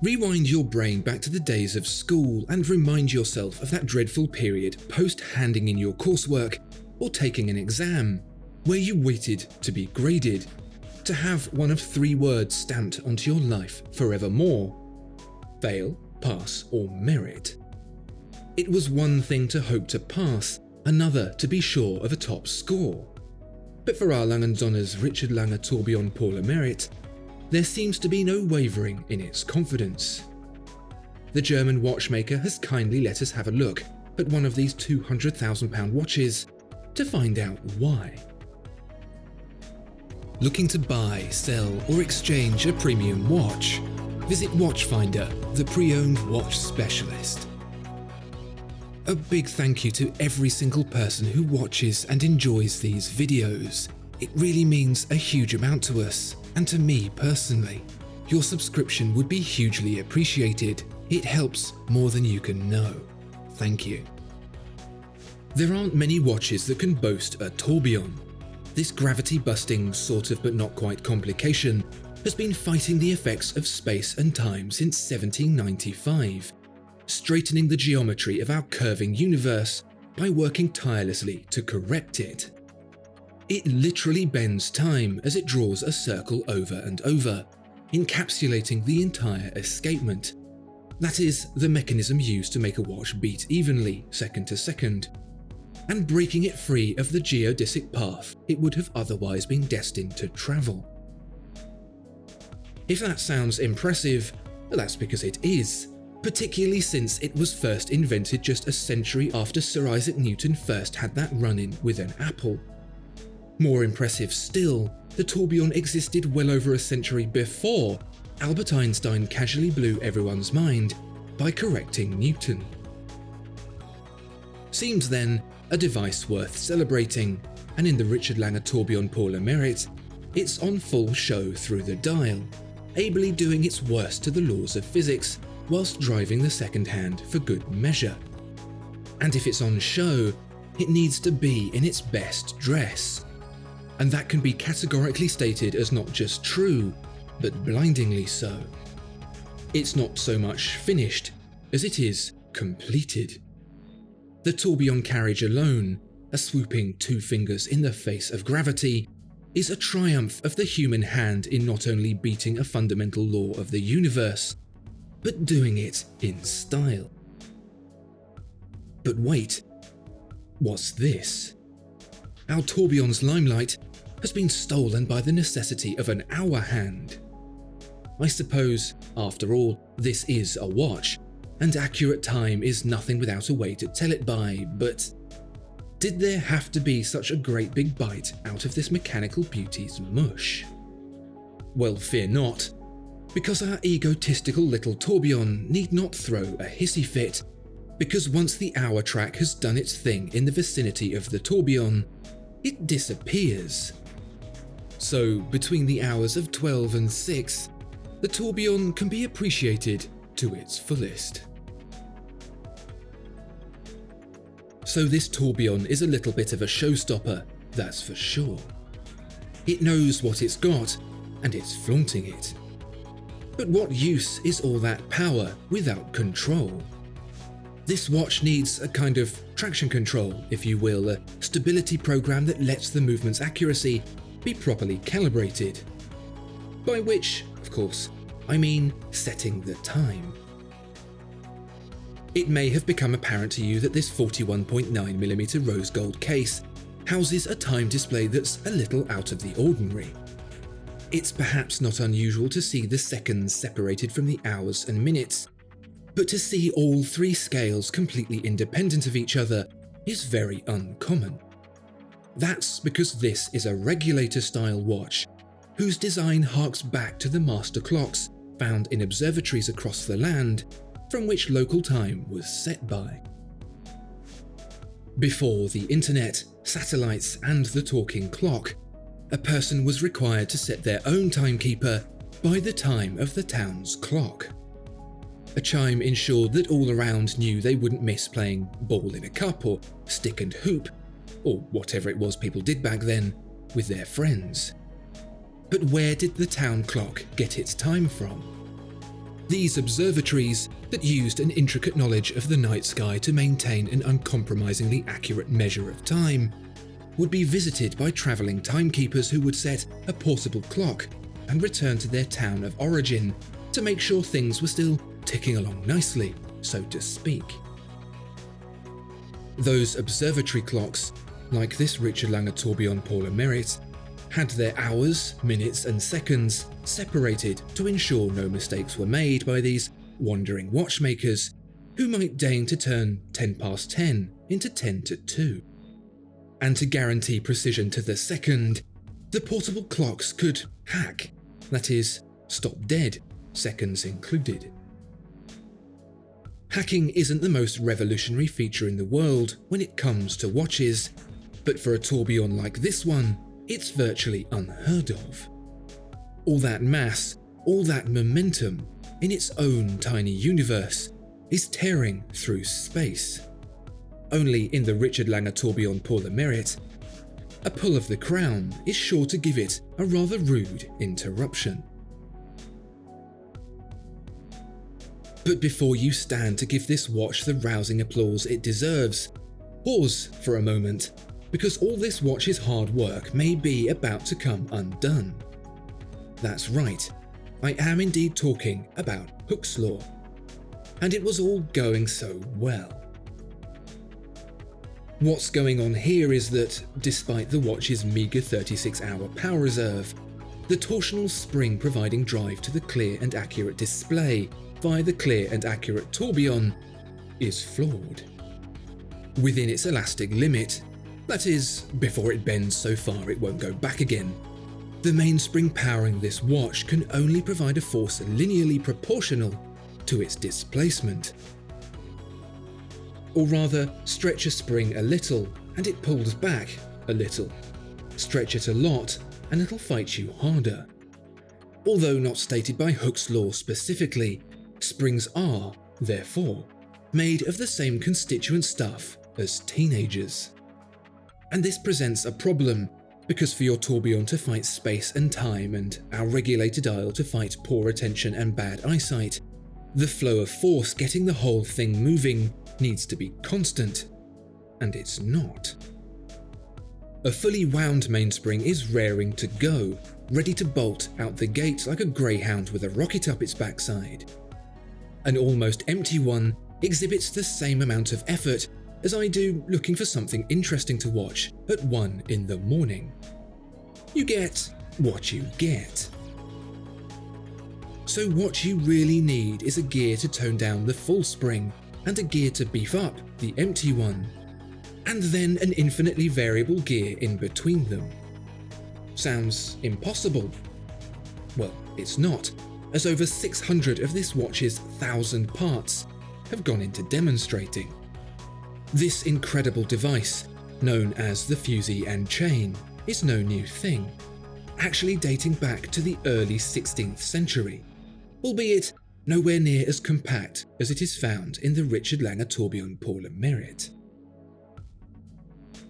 Rewind your brain back to the days of school and remind yourself of that dreadful period post-handing in your coursework or taking an exam, where you waited to be graded, to have one of 3 words stamped onto your life forevermore: fail, pass, or merit. It was one thing to hope to pass, another to be sure of a top score. But for our Lange Söhne's Richard Lange Tourbillon pour le Mérite, there seems to be no wavering in its confidence. The German watchmaker has kindly let us have a look at one of these £200,000 watches to find out why. Looking to buy, sell, or exchange a premium watch? Visit Watchfinder, the pre-owned watch specialist. A big thank you to every single person who watches and enjoys these videos. It really means a huge amount to us, and to me personally. Your subscription would be hugely appreciated. It helps more than you can know. Thank you. There aren't many watches that can boast a tourbillon. This gravity-busting sort of but not quite complication has been fighting the effects of space and time since 1795, straightening the geometry of our curving universe by working tirelessly to correct it. It literally bends time as it draws a circle over and over, encapsulating the entire escapement. That is, the mechanism used to make a watch beat evenly, second to second, and breaking it free of the geodesic path it would have otherwise been destined to travel. If that sounds impressive, that's because it is, particularly since it was first invented just a century after Sir Isaac Newton first had that run-in with an apple. More impressive still, the tourbillon existed well over a century before Albert Einstein casually blew everyone's mind by correcting Newton. Seems then a device worth celebrating, and in the Richard Lange Tourbillon pour le Mérite, it's on full show through the dial, ably doing its worst to the laws of physics whilst driving the second hand for good measure. And if it's on show, it needs to be in its best dress. And that can be categorically stated as not just true, but blindingly so. It's not so much finished as it is completed. The tourbillon carriage alone, a swooping 2 fingers in the face of gravity, is a triumph of the human hand in not only beating a fundamental law of the universe, but doing it in style. But wait, what's this? Our tourbillon's limelight has been stolen by the necessity of an hour hand. I suppose, after all, this is a watch, and accurate time is nothing without a way to tell it by, but did there have to be such a great big bite out of this mechanical beauty's mush? Well, fear not, because our egotistical little tourbillon need not throw a hissy fit, because once the hour track has done its thing in the vicinity of the tourbillon, it disappears. So, between the hours of 12 and 6, the tourbillon can be appreciated to its fullest. So this tourbillon is a little bit of a showstopper, that's for sure. It knows what it's got, and it's flaunting it. But what use is all that power without control? This watch needs a kind of traction control, if you will, a stability program that lets the movement's accuracy be properly calibrated. By which, of course, I mean setting the time. It may have become apparent to you that this 41.9mm rose gold case houses a time display that's a little out of the ordinary. It's perhaps not unusual to see the seconds separated from the hours and minutes, but to see all 3 scales completely independent of each other is very uncommon. That's because this is a regulator-style watch, whose design harks back to the master clocks found in observatories across the land, from which local time was set by. Before the internet, satellites, and the talking clock, a person was required to set their own timekeeper by the time of the town's clock. A chime ensured that all around knew they wouldn't miss playing ball in a cup or stick and hoop, or whatever it was people did back then, with their friends. But where did the town clock get its time from? These observatories, that used an intricate knowledge of the night sky to maintain an uncompromisingly accurate measure of time, would be visited by travelling timekeepers who would set a portable clock and return to their town of origin to make sure things were still ticking along nicely, so to speak. Those observatory clocks, like this Richard Lange Tourbillon pour le Mérite, had their hours, minutes and seconds separated to ensure no mistakes were made by these wandering watchmakers who might deign to turn 10 past 10 into 10 to 2. And to guarantee precision to the second, the portable clocks could hack, that is, stop dead, seconds included. Hacking isn't the most revolutionary feature in the world when it comes to watches, but for a tourbillon like this one, it's virtually unheard of. All that mass, all that momentum, in its own tiny universe, is tearing through space. Only in the Richard Lange Tourbillon pour le Mérite, a pull of the crown is sure to give it a rather rude interruption. But before you stand to give this watch the rousing applause it deserves, pause for a moment, because all this watch's hard work may be about to come undone. That's right, I am indeed talking about Hooke's law. And it was all going so well. What's going on here is that, despite the watch's meagre 36-hour power reserve, the torsional spring providing drive to the clear and accurate display via the clear and accurate tourbillon is flawed. Within its elastic limit, that is, before it bends so far it won't go back again, the mainspring powering this watch can only provide a force linearly proportional to its displacement. Or rather, stretch a spring a little and it pulls back a little. Stretch it a lot and it'll fight you harder. Although not stated by Hooke's law specifically, springs are, therefore, made of the same constituent stuff as teenagers. And this presents a problem, because for your tourbillon to fight space and time and our regulator dial to fight poor attention and bad eyesight, the flow of force getting the whole thing moving needs to be constant, and it's not. A fully wound mainspring is raring to go, ready to bolt out the gate like a greyhound with a rocket up its backside. An almost empty one exhibits the same amount of effort as I do looking for something interesting to watch at 1 in the morning. You get what you get. So what you really need is a gear to tone down the full spring and a gear to beef up the empty one, and then an infinitely variable gear in between them. Sounds impossible? Well, it's not, as over 600 of this watch's 1,000 parts have gone into demonstrating. This incredible device, known as the fusee and chain, is no new thing, actually dating back to the early 16th century, albeit nowhere near as compact as it is found in the Richard Lange Tourbillon pour le Mérite.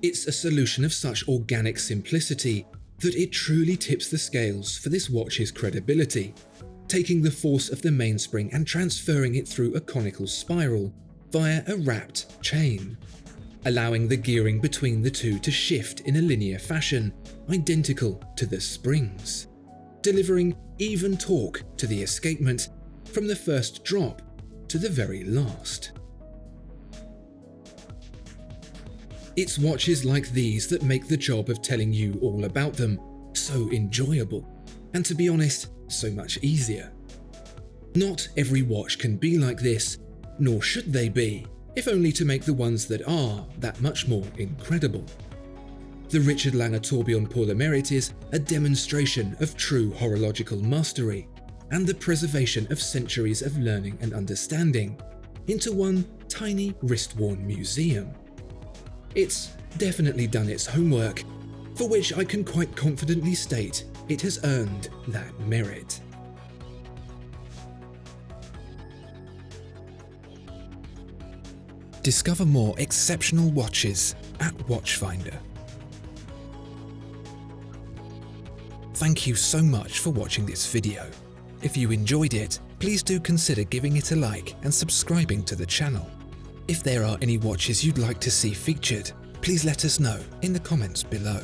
It's a solution of such organic simplicity that it truly tips the scales for this watch's credibility, taking the force of the mainspring and transferring it through a conical spiral via a wrapped chain, allowing the gearing between the two to shift in a linear fashion identical to the springs, delivering even torque to the escapement from the first drop to the very last. It's watches like these that make the job of telling you all about them so enjoyable, and to be honest, so much easier. Not every watch can be like this, nor should they be, if only to make the ones that are that much more incredible. The Richard Lange Tourbillon pour le Mérite is a demonstration of true horological mastery and the preservation of centuries of learning and understanding into one tiny wrist-worn museum. It's definitely done its homework, for which I can quite confidently state it has earned that merit. Discover more exceptional watches at Watchfinder. Thank you so much for watching this video. If you enjoyed it, please do consider giving it a like and subscribing to the channel. If there are any watches you'd like to see featured, please let us know in the comments below.